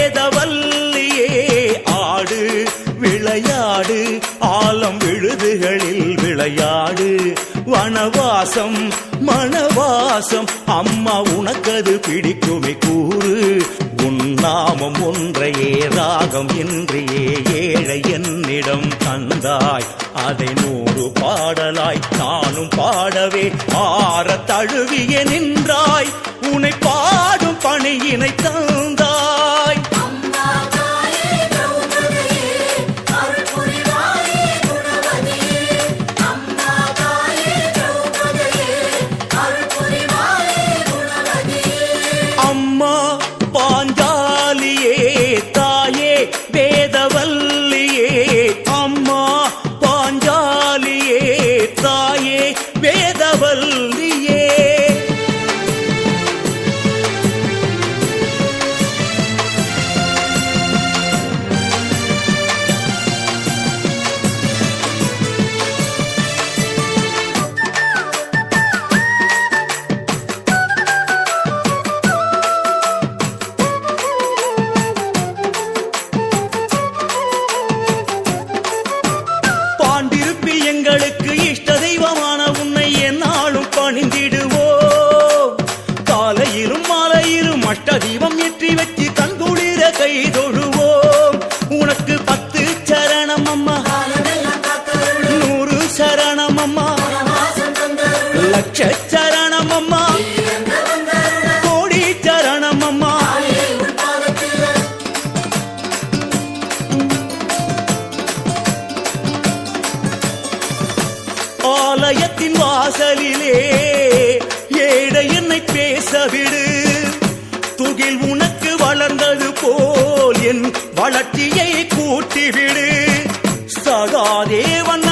வேதவல்லியே ஆடு விளையாடு ஆலம் விழுதுகளில் விளையாடு வனவாசம் மணவாசம் அம்மா உனக்கது பிடிக்குமே கூறு உன் நாமம் ஒன்றையே ராகம் இன்றியே ஏழை என்னிடம் தந்தாய் அதை 100 பாடலாய் நானும் பாடவே ஆற தழுவிய நின்றாய் உன்னை பாடும் பணியினை தந்தாய் அம்மா பாஞ்சாலியே தாயே வேதவல்லியே அம்மா பாஞ்சாலியே தாயே வேதவல்லியே எங்களுக்கு இஷ்ட தெய்வமான உன்னை என்னாலும் பணிந்திடுவோம் காலையிலும் மாலையிலும் அஷ்ட தீபம் ஏற்றி வச்சு கண்குளிர கை தொழுவோம் உனக்கு 10 சரணம் அம்மா 100 சரணம் அம்மா லட்ச சரணம் அம்மா கோடி சரணம் அம்மா ஆலயத்தின் வாசலிலே ஏழை என்னை பேசவிடு துகில் உனக்கு வளர்ந்தது போல் என் வளர்ச்சியை கூட்டிவிடு சகாதேவன்